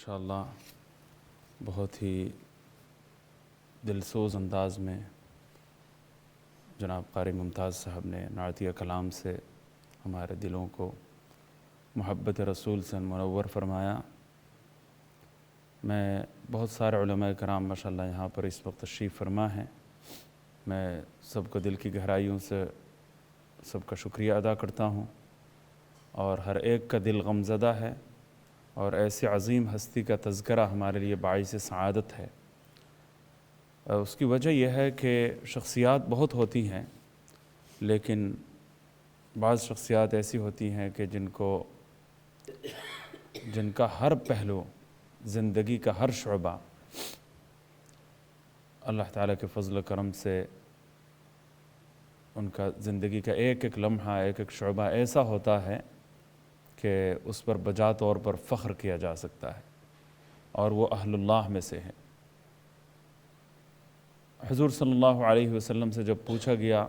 ماشاءاللہ بہت ہی دلسوز انداز میں جناب قاری ممتاز صاحب نے نعتیہ کلام سے ہمارے دلوں کو محبت رسول سے منور فرمایا۔ میں بہت سارے علماء کرام ماشاءاللہ یہاں پر اس وقت تشریف فرما ہیں۔ میں سب کو دل کی گہرائیوں سے سب کا شکریہ ادا کرتا ہوں، اور ہر ایک کا دل غمزدہ ہے، اور ایسی عظیم ہستی کا تذکرہ ہمارے لیے باعث سعادت ہے۔ اس کی وجہ یہ ہے کہ شخصیات بہت ہوتی ہیں، لیکن بعض شخصیات ایسی ہوتی ہیں کہ جن کا ہر پہلو، زندگی کا ہر شعبہ اللہ تعالیٰ کے فضل و کرم سے ان کا زندگی کا ایک ایک لمحہ، ایک ایک شعبہ ایسا ہوتا ہے کہ اس پر بجا طور پر فخر کیا جا سکتا ہے، اور وہ اہل اللہ میں سے ہے۔ حضور صلی اللہ علیہ وسلم سے جب پوچھا گیا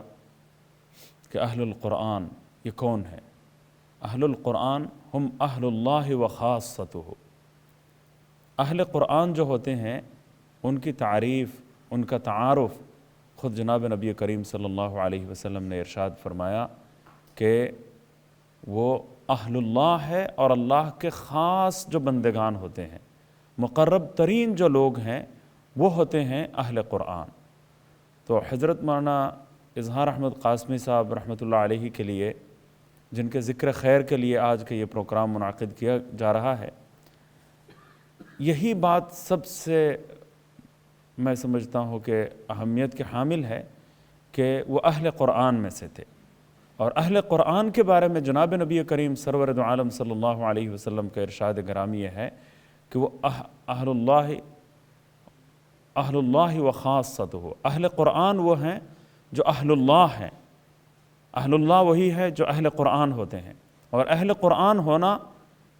کہ اہل القرآن یہ کون ہے؟ اہل القرآن ہم اہل اللہ و خاصتہ۔ اہل قرآن جو ہوتے ہیں ان کی تعریف، ان کا تعارف خود جناب نبی کریم صلی اللہ علیہ وسلم نے ارشاد فرمایا کہ وہ اہل اللہ ہے، اور اللہ کے خاص جو بندگان ہوتے ہیں، مقرب ترین جو لوگ ہیں، وہ ہوتے ہیں اہل قرآن۔ تو حضرت مولانا اظہار احمد قاسمی صاحب رحمۃ اللہ علیہ کے لیے، جن کے ذکر خیر کے لیے آج کا یہ پروگرام منعقد کیا جا رہا ہے، یہی بات سب سے میں سمجھتا ہوں کہ اہمیت کے حامل ہے کہ وہ اہل قرآن میں سے تھے۔ اور اہل قرآن کے بارے میں جناب نبی کریم سرور دو عالم صلی اللہ علیہ وسلم کا ارشاد گرامی یہ ہے کہ وہ اہل اللہ و خاصتہ۔ اہل قرآن وہ ہیں جو اہل اللہ ہیں۔ اہل اللہ وہی ہے جو اہل قرآن ہوتے ہیں، اور اہل قرآن ہونا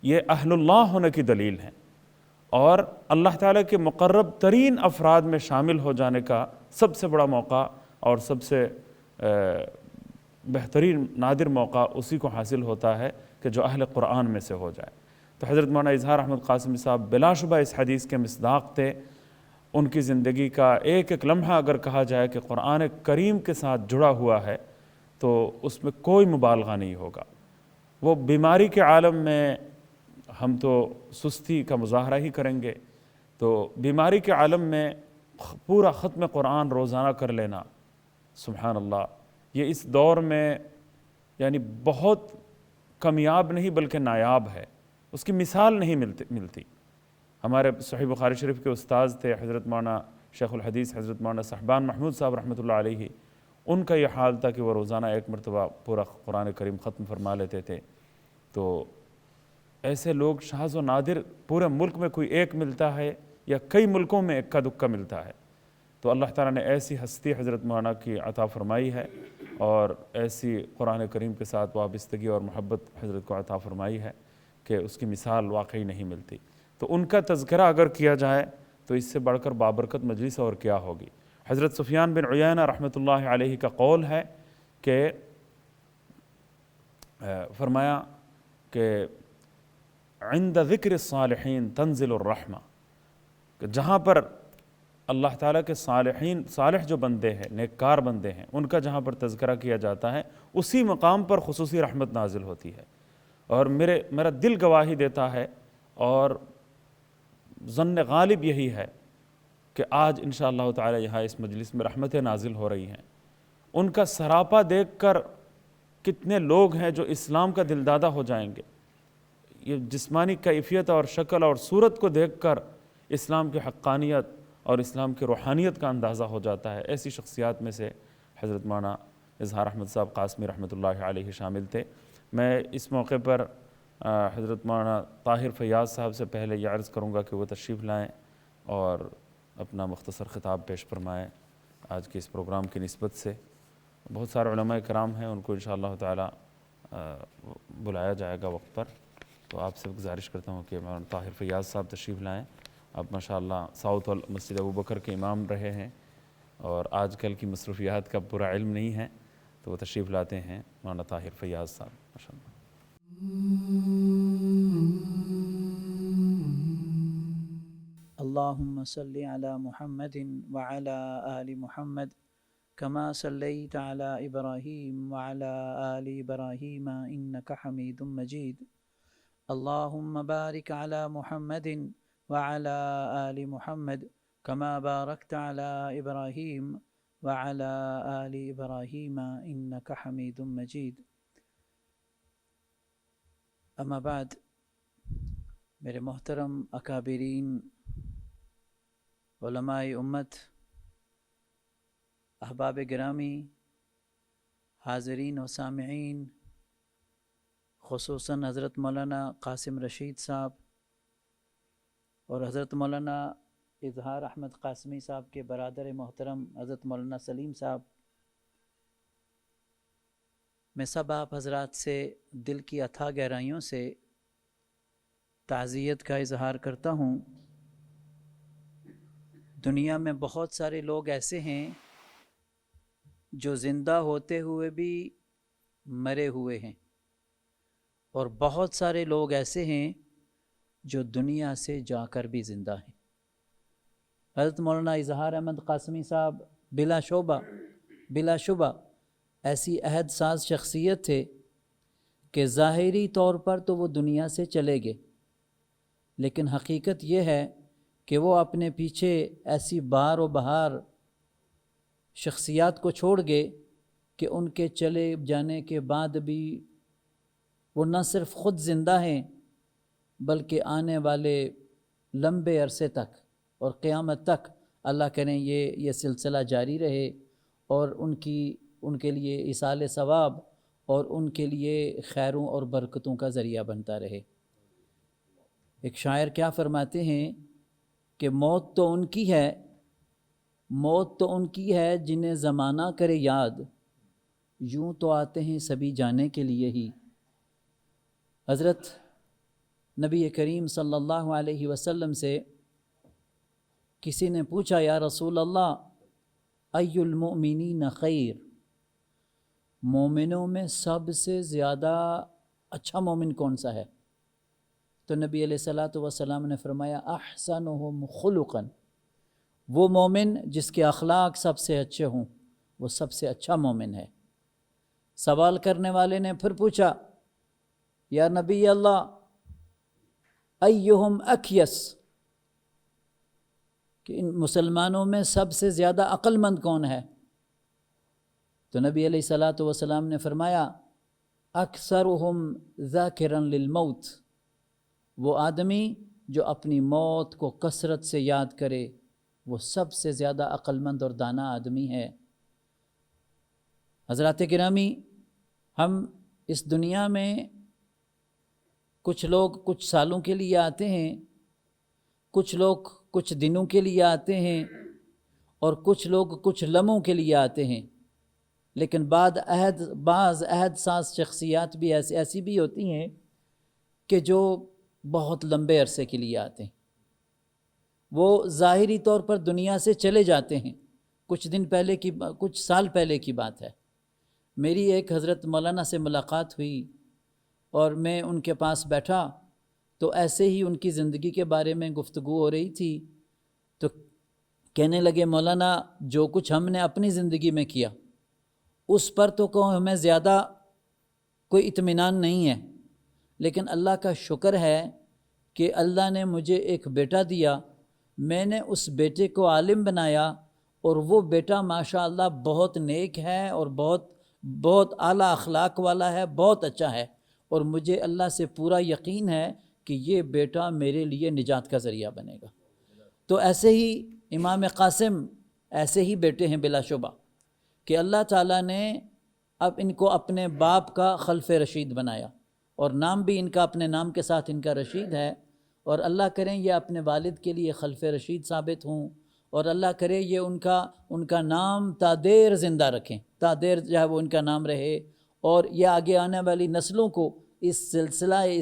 یہ اہل اللہ ہونے کی دلیل ہے، اور اللہ تعالیٰ کے مقرب ترین افراد میں شامل ہو جانے کا سب سے بڑا موقع اور سب سے بہترین نادر موقع اسی کو حاصل ہوتا ہے کہ جو اہل قرآن میں سے ہو جائے۔ تو حضرت مولانا اظہار احمد قاسمی صاحب بلا شبہ اس حدیث کے مصداق تھے۔ ان کی زندگی کا ایک ایک لمحہ اگر کہا جائے کہ قرآن کریم کے ساتھ جڑا ہوا ہے تو اس میں کوئی مبالغہ نہیں ہوگا۔ وہ بیماری کے عالم میں ہم تو سستی کا مظاہرہ ہی کریں گے، تو بیماری کے عالم میں پورا ختم قرآن روزانہ کر لینا، سبحان اللہ، یہ اس دور میں یعنی بہت کامیاب نہیں بلکہ نایاب ہے۔ اس کی مثال نہیں ملتی۔ ہمارے صحیح بخاری شریف کے استاذ تھے حضرت مولانا شیخ الحدیث حضرت مولانا صاحبان محمود صاحب رحمۃ اللہ علیہ، ان کا یہ حال تھا کہ وہ روزانہ ایک مرتبہ پورا قرآن کریم ختم فرما لیتے تھے۔ تو ایسے لوگ شاذ و نادر پورے ملک میں کوئی ایک ملتا ہے، یا کئی ملکوں میں اکا دکا ملتا ہے۔ تو اللہ تعالیٰ نے ایسی ہستی حضرت مولانا کی عطا فرمائی ہے، اور ایسی قرآن کریم کے ساتھ وابستگی اور محبت حضرت کو عطا فرمائی ہے کہ اس کی مثال واقعی نہیں ملتی۔ تو ان کا تذکرہ اگر کیا جائے تو اس سے بڑھ کر بابرکت مجلس اور کیا ہوگی۔ حضرت سفیان بن عیینہ رحمۃ اللہ علیہ کا قول ہے کہ فرمایا کہ عند ذکر الصالحین تنزل الرحمہ، کہ جہاں پر اللہ تعالیٰ کے صالح جو بندے ہیں، نیککار بندے ہیں، ان کا جہاں پر تذکرہ کیا جاتا ہے اسی مقام پر خصوصی رحمت نازل ہوتی ہے۔ اور میرا دل گواہی دیتا ہے، اور ظن غالب یہی ہے کہ آج انشاءاللہ تعالی یہاں اس مجلس میں رحمتیں نازل ہو رہی ہیں۔ ان کا سراپا دیکھ کر کتنے لوگ ہیں جو اسلام کا دلدادہ ہو جائیں گے۔ یہ جسمانی کیفیت اور شکل اور صورت کو دیکھ کر اسلام کی حقانیت اور اسلام کی روحانیت کا اندازہ ہو جاتا ہے۔ ایسی شخصیات میں سے حضرت مولانا اظہار احمد صاحب قاسمی رحمۃ اللہ علیہ شامل تھے۔ میں اس موقع پر حضرت مولانا طاہر فیاض صاحب سے پہلے یہ عرض کروں گا کہ وہ تشریف لائیں اور اپنا مختصر خطاب پیش فرمائیں آج کے اس پروگرام کی نسبت سے۔ بہت سارے علماء کرام ہیں، ان کو انشاءاللہ تعالی بلایا جائے گا وقت پر۔ تو آپ سے گزارش کرتا ہوں کہ مولانا طاہر فیاض صاحب تشریف لائیں۔ آپ ماشاءاللہ ساؤتھ مسجد ابو بکر کے امام رہے ہیں، اور آج کل کی مصروفیات کا پورا علم نہیں ہے، تو وہ تشریف لاتے ہیں مولانا طاہر فیاض صاحب ماشاءاللہ۔ اللهم صل على محمد وعلى آل محمد كما صليت على إبراهيم وعلى آل إبراهيم إنك حميد مجيد اللهم بارك على محمد وعلى آل محمد كما باركت على إبراهيم وعلى آل إبراهيم إنك حميد مجيد اما بعد میرے محترم اکابرین، علماء امت، احباب گرامی، حاضرین و سامعین، خصوصاً حضرت مولانا قاسم رشید صاحب اور حضرت مولانا اظہار احمد قاسمی صاحب کے برادر محترم حضرت مولانا سلیم صاحب، میں سب آپ حضرات سے دل کی اتھاہ گہرائیوں سے تعزیت کا اظہار کرتا ہوں۔ دنیا میں بہت سارے لوگ ایسے ہیں جو زندہ ہوتے ہوئے بھی مرے ہوئے ہیں، اور بہت سارے لوگ ایسے ہیں جو دنیا سے جا کر بھی زندہ ہیں۔ حضرت مولانا اظہار احمد قاسمی صاحب بلا شبہ ایسی عہد ساز شخصیت تھے کہ ظاہری طور پر تو وہ دنیا سے چلے گئے، لیکن حقیقت یہ ہے کہ وہ اپنے پیچھے ایسی بار و بہار شخصیات کو چھوڑ گئے کہ ان کے چلے جانے کے بعد بھی وہ نہ صرف خود زندہ ہیں بلکہ آنے والے لمبے عرصے تک اور قیامت تک اللہ کریں یہ سلسلہ جاری رہے اور ان کے لیے ایصال ثواب اور ان کے لیے خیروں اور برکتوں کا ذریعہ بنتا رہے۔ ایک شاعر کیا فرماتے ہیں کہ موت تو ان کی ہے جنہیں زمانہ کرے یاد، یوں تو آتے ہیں سبھی جانے کے لیے ہی۔ حضرت نبی کریم صلی اللہ علیہ وسلم سے کسی نے پوچھا، یا رسول اللہ ای المؤمنین خیر، مومنوں میں سب سے زیادہ اچھا مومن کون سا ہے؟ تو نبی علیہ الصلوۃ نے فرمایا احسنہم خلقا، وہ مومن جس کے اخلاق سب سے اچھے ہوں وہ سب سے اچھا مومن ہے۔ سوال کرنے والے نے پھر پوچھا، یا نبی اللہ ایہم اکیس، کہ ان مسلمانوں میں سب سے زیادہ عقل مند کون ہے؟ تو نبی علیہ الصلوۃ نے فرمایا اکثرہم ذاکرا للموت، وہ آدمی جو اپنی موت کو کثرت سے یاد کرے وہ سب سے زیادہ عقل مند اور دانا آدمی ہے۔ حضرات گرامی، ہم اس دنیا میں کچھ لوگ کچھ سالوں کے لیے آتے ہیں، کچھ لوگ کچھ دنوں کے لیے آتے ہیں، اور کچھ لوگ کچھ لمحوں کے لیے آتے ہیں، لیکن بعض عہد ساز شخصیات بھی ایسی بھی ہوتی ہیں کہ جو بہت لمبے عرصے کے لیے آتے ہیں۔ وہ ظاہری طور پر دنیا سے چلے جاتے ہیں۔ کچھ سال پہلے کی بات ہے، میری ایک حضرت مولانا سے ملاقات ہوئی اور میں ان کے پاس بیٹھا تو ایسے ہی ان کی زندگی کے بارے میں گفتگو ہو رہی تھی، تو کہنے لگے مولانا جو کچھ ہم نے اپنی زندگی میں کیا اس پر تو ہمیں زیادہ کوئی اطمینان نہیں ہے، لیکن اللہ کا شکر ہے کہ اللہ نے مجھے ایک بیٹا دیا، میں نے اس بیٹے کو عالم بنایا اور وہ بیٹا ماشاءاللہ بہت نیک ہے اور بہت اعلیٰ اخلاق والا ہے، بہت اچھا ہے، اور مجھے اللہ سے پورا یقین ہے کہ یہ بیٹا میرے لیے نجات کا ذریعہ بنے گا۔ تو ایسے ہی امام قاسم ایسے ہی بیٹے ہیں بلا شبہ، کہ اللہ تعالیٰ نے اب ان کو اپنے باپ کا خلف رشید بنایا، اور نام بھی ان کا اپنے نام کے ساتھ ان کا رشید ہے، اور اللہ کریں یہ اپنے والد کے لیے خلف رشید ثابت ہوں، اور اللہ کرے یہ ان کا نام تا دیر زندہ رکھیں، تا دیر جو ہے وہ ان کا نام رہے، اور یہ آگے آنے والی نسلوں کو اس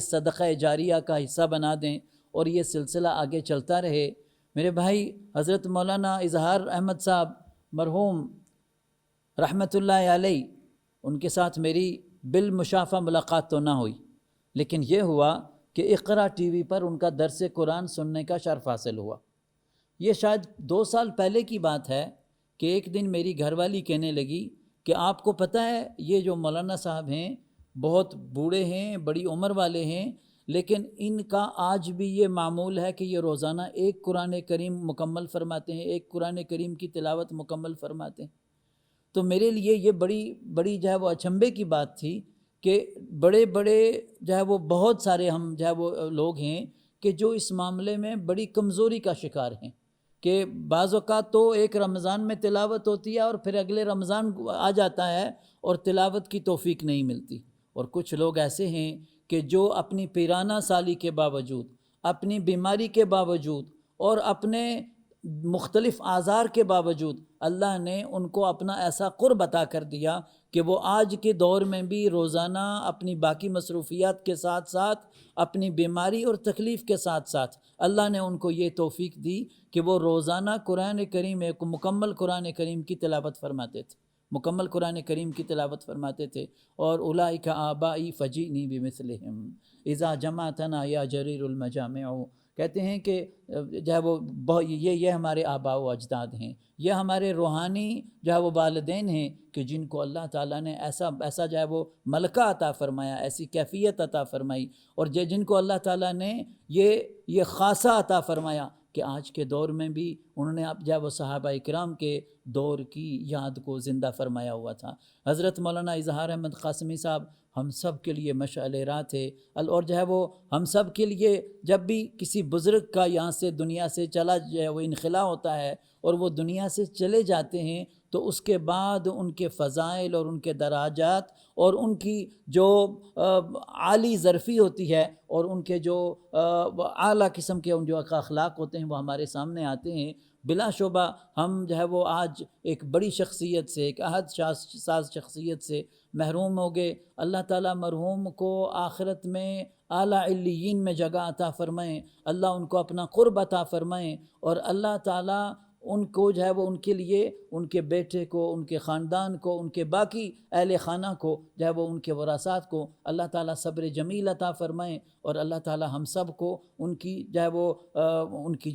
صدقہ جاریہ کا حصہ بنا دیں اور یہ سلسلہ آگے چلتا رہے۔ میرے بھائی حضرت مولانا اظہار احمد صاحب مرحوم رحمۃ اللہ علیہ، ان کے ساتھ میری بالمشافہ ملاقات تو نہ ہوئی، لیکن یہ ہوا کہ اقرا ٹی وی پر ان کا درس قرآن سننے کا شرف حاصل ہوا، یہ شاید 2 سال پہلے کی بات ہے کہ ایک دن میری گھر والی کہنے لگی کہ آپ کو پتہ ہے یہ جو مولانا صاحب ہیں بہت بوڑھے ہیں، بڑی عمر والے ہیں، لیکن ان کا آج بھی یہ معمول ہے کہ یہ روزانہ ایک قرآن کریم مکمل فرماتے ہیں، ایک قرآن کریم کی تلاوت مکمل فرماتے ہیں۔ تو میرے لیے یہ بڑی جو ہے وہ اچنبھے کی بات تھی کہ بڑے بڑے جو ہے وہ بہت سارے ہم جو ہے وہ لوگ ہیں کہ جو اس معاملے میں بڑی کمزوری کا شکار ہیں، کہ بعض اوقات تو ایک رمضان میں تلاوت ہوتی ہے اور پھر اگلے رمضان آ جاتا ہے اور تلاوت کی توفیق نہیں ملتی، اور کچھ لوگ ایسے ہیں کہ جو اپنی پیرانہ سالی کے باوجود، اپنی بیماری کے باوجود اور اپنے مختلف آزار کے باوجود اللہ نے ان کو اپنا ایسا قرب عطا کر دیا کہ وہ آج کے دور میں بھی روزانہ اپنی باقی مصروفیات کے ساتھ ساتھ اپنی بیماری اور تکلیف کے ساتھ ساتھ اللہ نے ان کو یہ توفیق دی کہ وہ روزانہ قرآن کریم ایک مکمل قرآن کریم کی تلاوت فرماتے تھے، مکمل قرآن کریم کی تلاوت فرماتے تھے۔ اور اولئک آبائی فجئنی بمثلہم اذا جمعتنا یا جریر المجامع، کہتے ہیں کہ جو ہے وہ یہ ہمارے آباء و اجداد ہیں، یہ ہمارے روحانی جو ہے وہ والدین ہیں کہ جن کو اللہ تعالیٰ نے ایسا جو ہے وہ ملکہ عطا فرمایا، ایسی کیفیت عطا فرمائی، اور جن کو اللہ تعالیٰ نے یہ خاصہ عطا فرمایا کہ آج کے دور میں بھی انہوں نے جو ہے وہ صحابہ کرام کے دور کی یاد کو زندہ فرمایا ہوا تھا۔ حضرت مولانا اظہار احمد قاسمی صاحب ہم سب کے لیے مشعل راہ تھے، اور جو ہے وہ ہم سب کے لیے جب بھی کسی بزرگ کا یہاں سے دنیا سے چلا جو ہے وہ انخلا ہوتا ہے اور وہ دنیا سے چلے جاتے ہیں تو اس کے بعد ان کے فضائل اور ان کے دراجات اور ان کی جو عالی ظرفی ہوتی ہے اور ان کے جو اعلیٰ قسم کے ان جو اخلاق ہوتے ہیں وہ ہمارے سامنے آتے ہیں۔ بلا شبہ ہم جو ہے وہ آج ایک بڑی شخصیت سے، ایک عہد ساز شخصیت سے محروم ہو گئے۔ اللہ تعالیٰ مرحوم کو آخرت میں اعلیٰ علیین میں جگہ عطا فرمائیں، اللہ ان کو اپنا قرب عطا فرمائیں، اور اللہ تعالیٰ ان کو جو ہے وہ ان کے لیے، ان کے بیٹے کو، ان کے خاندان کو، ان کے باقی اہل خانہ کو جو ہے وہ ان کے وراثات کو اللہ تعالیٰ صبر جمیل عطا فرمائیں، اور اللہ تعالیٰ ہم سب کو ان کی جو ہے وہ ان کی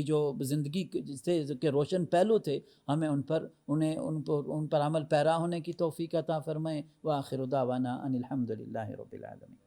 جو زندگی سے کے روشن پہلو تھے ہمیں ان پر عمل پیرا ہونے کی توفیق عطا فرمائیں۔ وآخر دعوانا ان الحمد للہ رب العالمین۔